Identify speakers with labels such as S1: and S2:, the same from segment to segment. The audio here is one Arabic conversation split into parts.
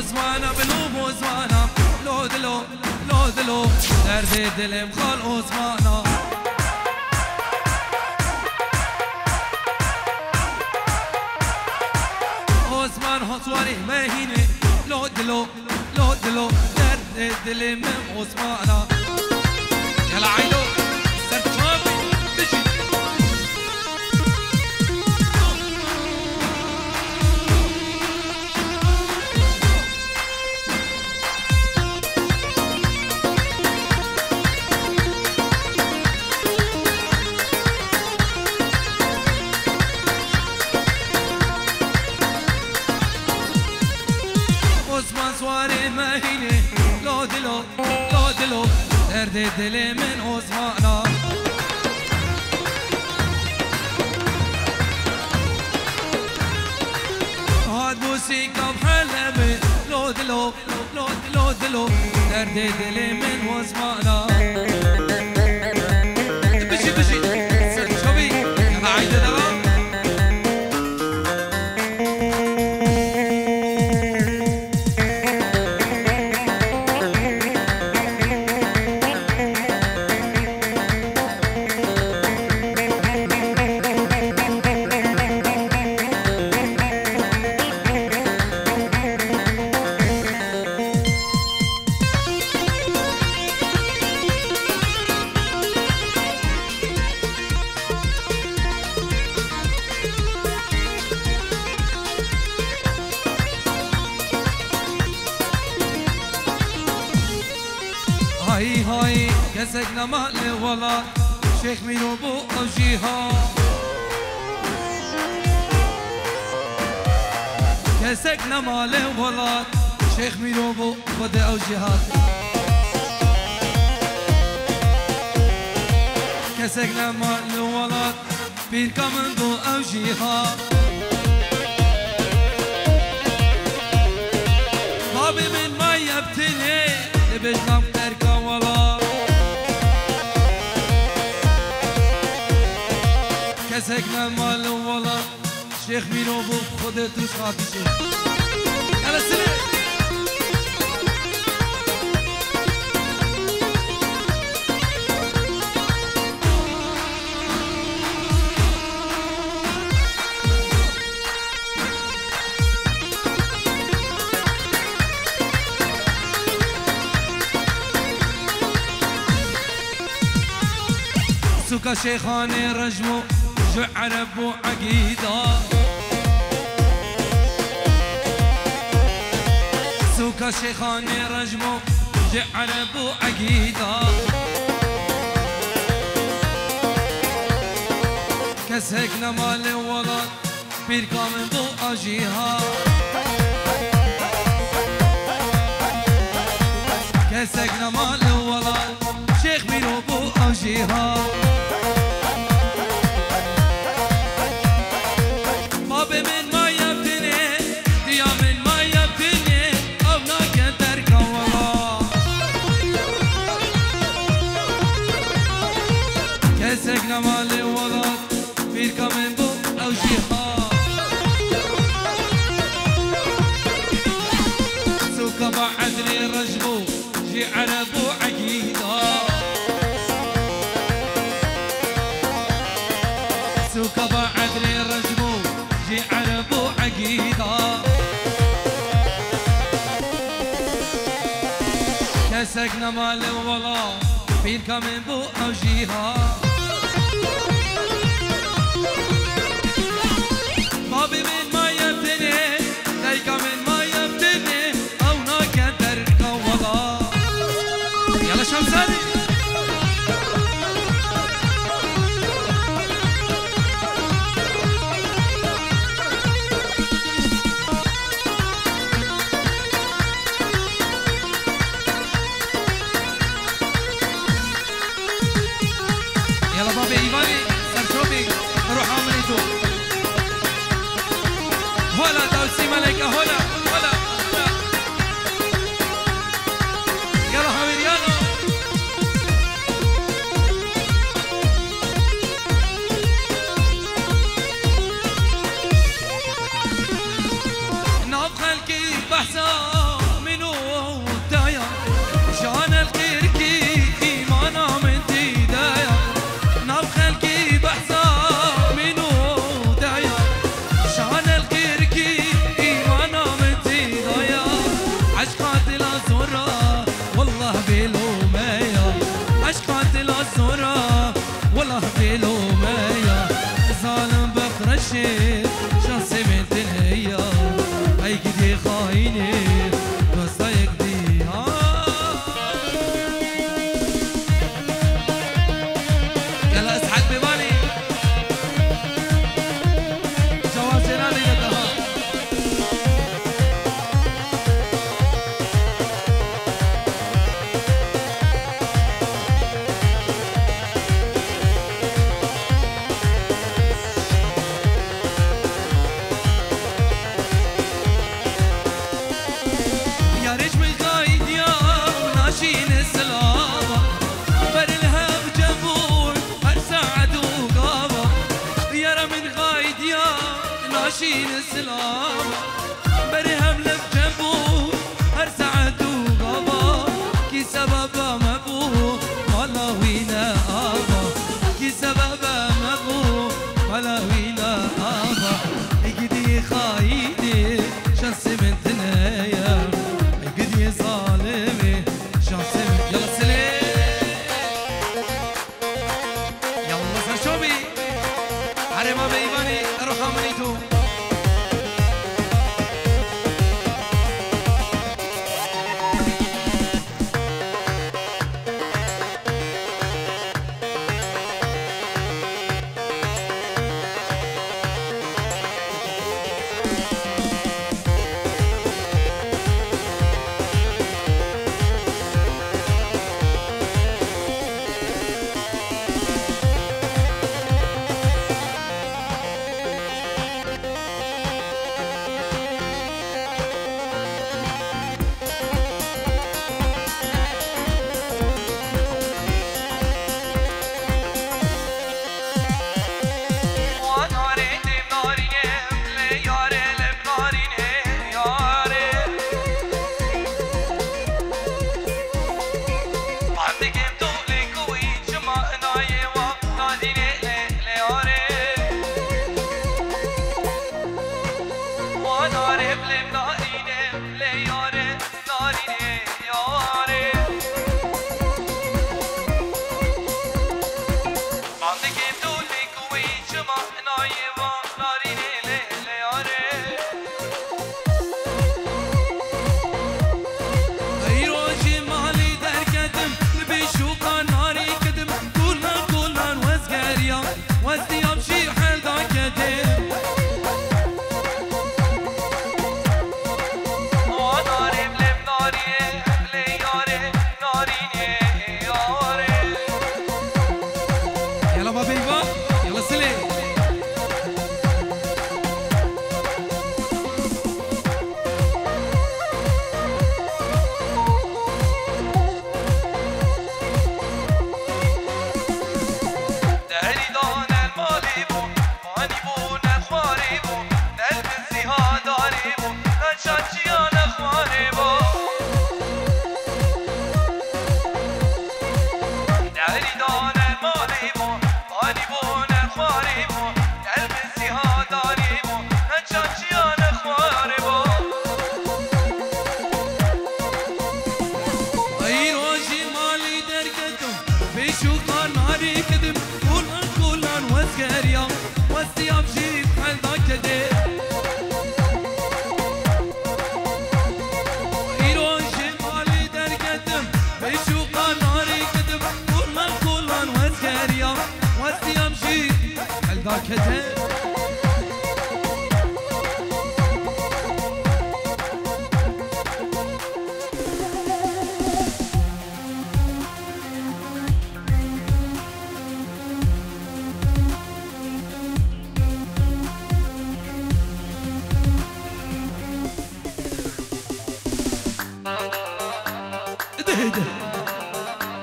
S1: عثمانم بلوم عثمانم لو دلو لو دلو درد دلم خال عثمانم عثمان حصواری مهینه لو دلو لو دلو درد دلم عثمانم يلا عيلو سرطابي بجي عثمان سواری مهینه لو دلو لو دلو درد دل من عثمانا هاد موسیقى بحلبه لو دلو لو دلو دلو درد دل من عثمانا بشي بشي شوي يلا عيد دوا هاي هاي كسكنا مال ولا شيخ مينو بو أوجيها كسكنا مال ولا شيخ مينو بو بدا أوجيها كسكنا مال ولا بير كمن بو أوجيها بابي من ما يبتني لبجنام تركا ولا كسكنا مال ولا شيخ مينو بو خودت روش خافي شيخ يلا سلام سوكا شيخاني رجمو جو عرب وعقيدة سوكا شيخاني رجمو جو عرب وعقيدة كسهكنا مال ولا بير كامل بو أجيها كسهكنا مال ولا شيخ مينو بو أجيها بابي من ما يبتني ديا من ما يبتني أو ناكن تركا ولا كسكنا مالي ولا بيركا من بو أو جيها سوكا بعدني رجبو جي عربو عقيدة سوكا بعدني رجبو جي عربو عقيدة كسكنا مال ولا بيركا من بو أو جيها بابي من ما يبتني دايكا من ما يبتني أو ناكن تركا ولا يلا شمساني يلا بابي إيماني ای گدی خاینه دوستای گدی يلا اسعد ببالي جواز جناني لدها يا ريش من قايد يا ناشين السلامة برلها بجنبون هرسعد وقابة يا من قايد يا ناشين السلامة برهم لك جنبون هرسعد وقابة كي سببا مبو ولا ويلا آبا كي سببا مبو ولا ويلا آبا اقدي خايدي شخص من تنايا اقدي ظالمي شخص من يلا سلام يلا سرشوبي عرما بيباني اروح عمليتو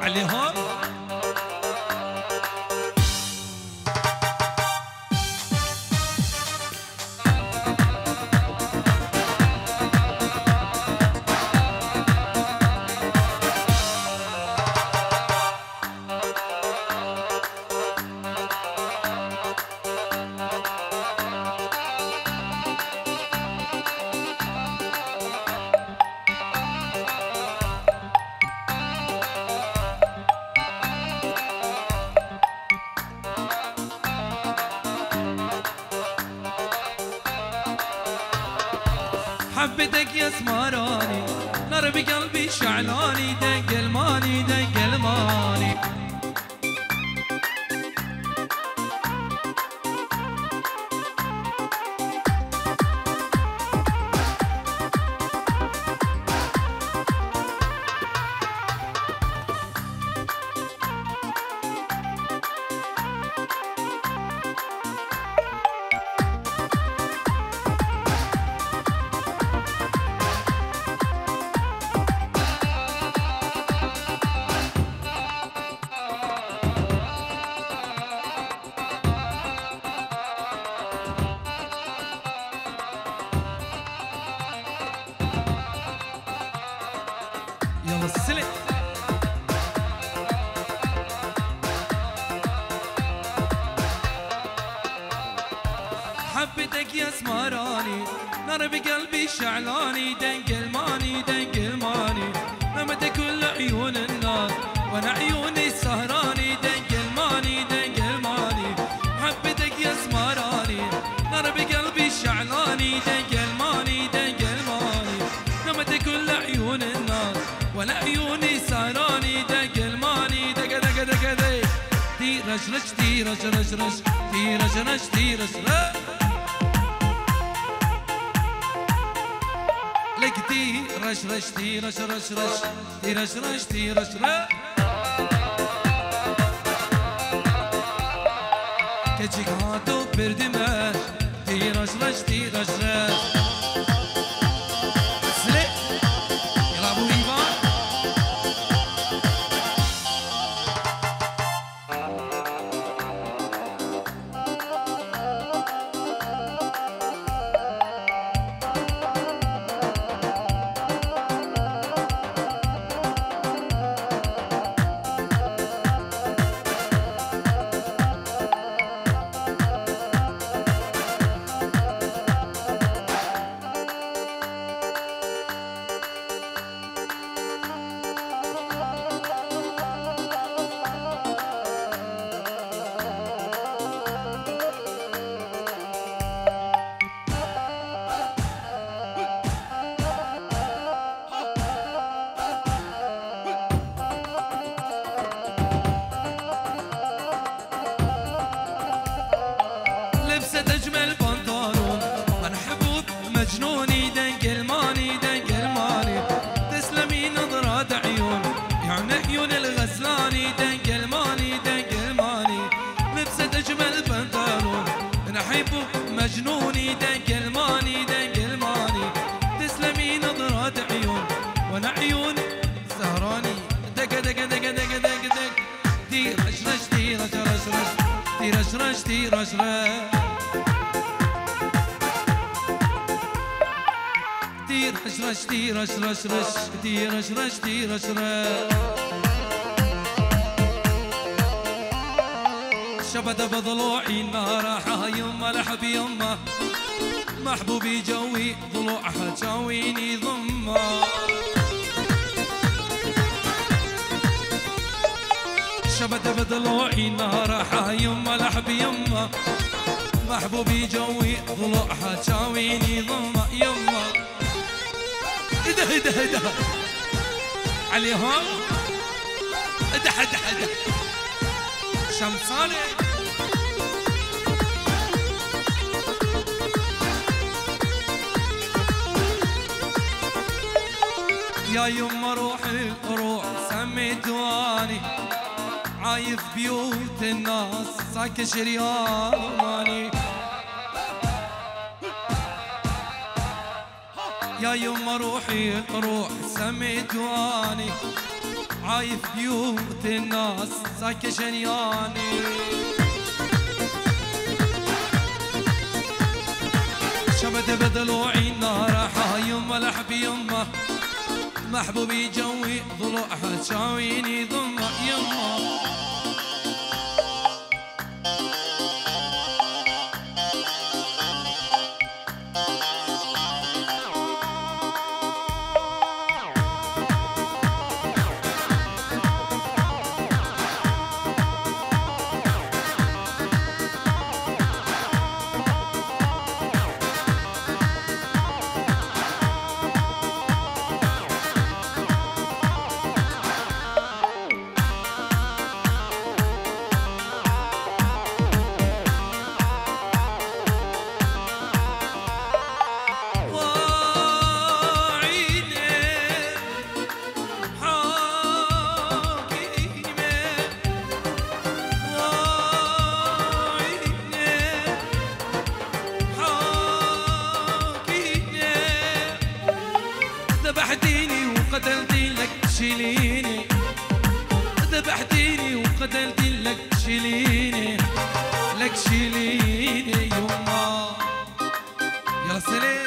S1: عليها حبيتك يا سمراني نار بقلبي شعلاني دق الماني دق الماني يلا السلك حبيتك يا سمراني نار بقلبي شعلاني دق الماني دق الماني لمت كل عيون الناس وانا عيوني سهراني دق الماني دق الماني حبيتك يا سمراني نار بقلبي شعلاني دق الماني دق الماني لمت كل عيون الناس وانا عيوني سهراني دق الماني دق دق دق دق تي رش رش تي رش رش رش تي رش رش تي رش رش لك تي رش رش تي رش رش رش تي رش رش تي رش رش كجيك هاتو بردمه تي رش رش تي رش رش سلك يلا ابو ايمان لبست اجمل بنطلون انا حبوب مجنوني دق الماني دق الماني تسلمي نظرات عيون يعني عيون الغزلاني دق الماني دق الماني لبست اجمل بنطلون انا حبوب مجنوني دق الماني دق الماني تسلمي نظرات عيون وانا عيون سهراني دق دق دق دق دق دق دي رش رش دي رش رش رش دي رش رش دي رش رش دي رش رش دي رش رش رش دي رش رش دي رش رش شبت بضلوعي النار يما لحب يما محبوبي جوي ضلوعها جاويني ضمه شبت بضلوعي النار يما لحب يما محبوبي جوي ضلوعها جاويني ضمه يما اده اده اده عليهم اده اده اده شمسانه يا يما روحي روح سميت واني عايف بيوت الناس ساك شرياني يا يما روحي روح سميت واني عايف بيوت الناس ساك شرياني شبت بضلوعي النار يما لحب يما محبوبي جوي ضلوعها تشاويني ضمه يما ذبحتيني وقتلتي لك تشيليني، ذبحتيني وقتلتي لك تشيليني، لك شيليني يما يا سلام.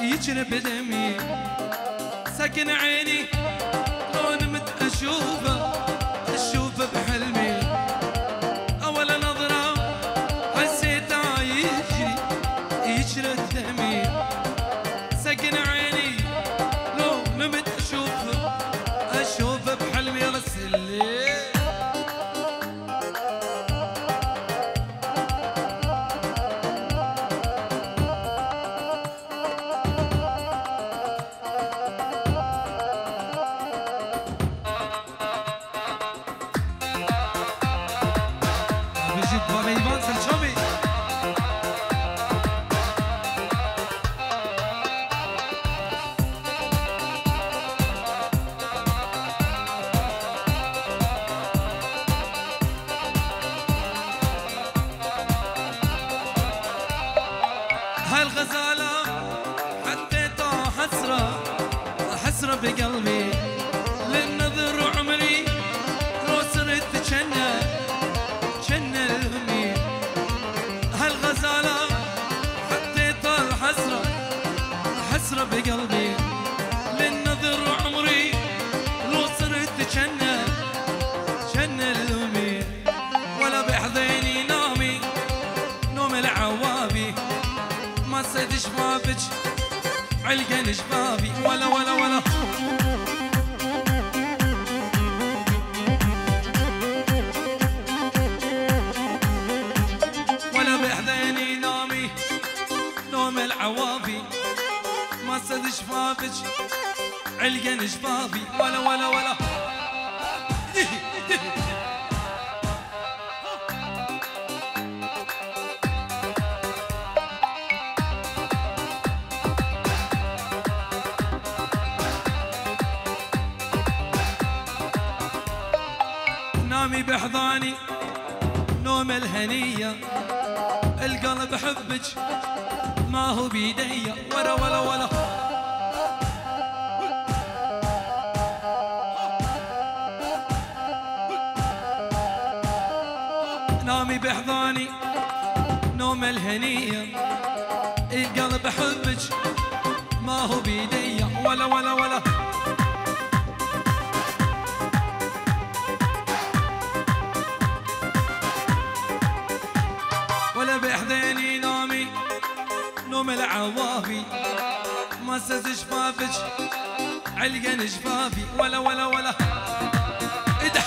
S1: يجري بدمي سكن عيني لو نمت اشوفه بحلمي. اول نظرة حسيته يجري بدمي سكن عيني لو نمت اشوفه بحلمي. يا رسلي هالغزالة حطيتها حسرة بقلبي للنظر عمري لو صرت جنة الهمي. هالغزالة حطيتها حسرة بقلبي للنظر عمري لو صرت جنة الهمي. ولا بحضيني نوم العوابي ما صيد شبابك علقن شبابي ولا بحذيني نوم العوابي ما صيد شبابك علقن شبابي ولا نامي بحضاني نوم الهنية القلب حبك ما هو بيدي ولا نامي بحضاني نوم الهنية القلب حبك ما هو بيدي ولا بحذيني نوم العوافي ما سز شفافك علقن شفافي ولا اده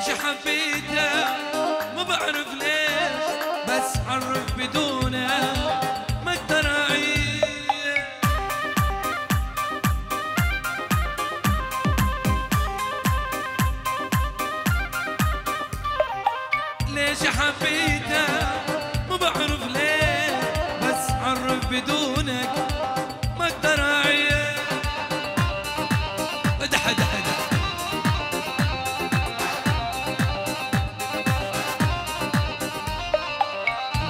S1: ليش حبيته ما بعرف ليش، بس عرف بدونه ما اقدر اعيش. ليش حبيته ما بعرف ليش، بس عرف بدونك ما اقدر اعيش. ادح ادح ادح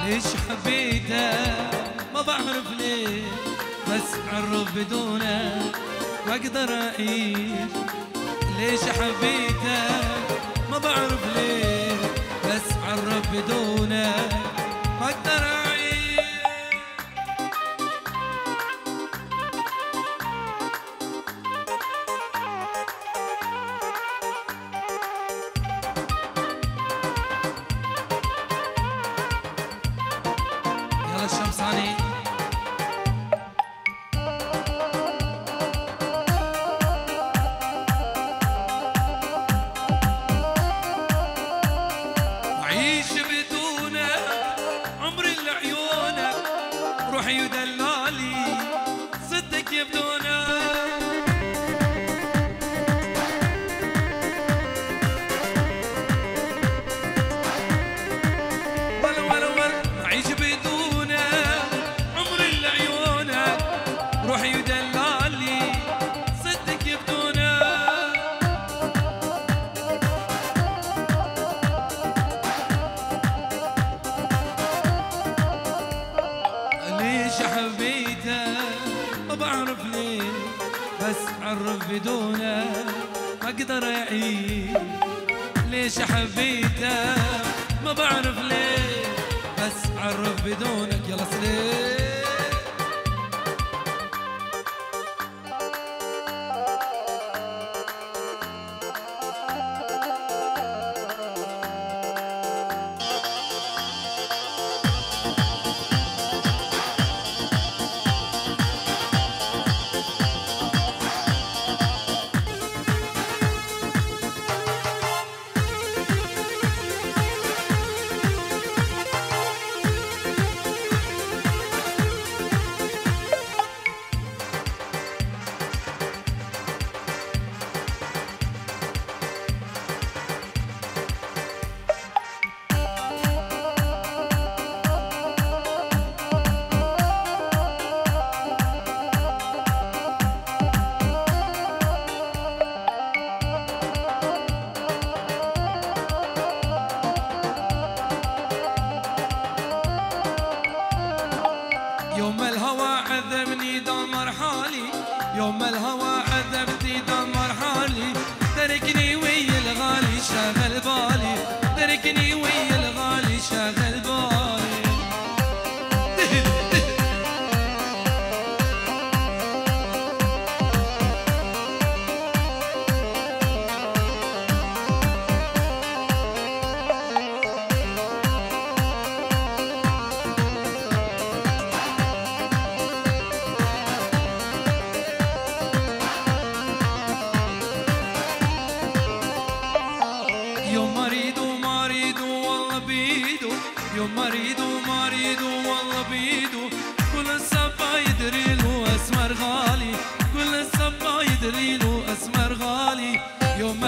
S1: ليش حبيته ما بعرف ليه، بس عرف بدونه ما اقدر اعيش. ليش حبيته ما بعرف ليه، بس عرف بدونه ما اقدر اعيش. يلا الشمساني عيش بدونك عمري لعيونك، روحي ودلالي صدق يبدونك. ولا ولا ولا عيش بدونك عمري لعيونك، روحي ودلالي صدق يبدونك. ليش حبيته ما بعرف ليه، بس عرف بدونه ما اقدر اعيش. ليش حبيته ما بعرف ليه، بس عرف بدونك. يلا سليم يوم الهوى عذبني دمر حالي، يوم الهوى عذبني دمر حالي. تركني ويا الغالي شاغل بالي، تركني ويا الغالي شاغل بالي. يوم مريض ومريض والله بيدو، يوم مريض ومريض والله بيدو. كل الصبا يدري له اسمر غالي، كل الصبا يدري له اسمر غالي. يوم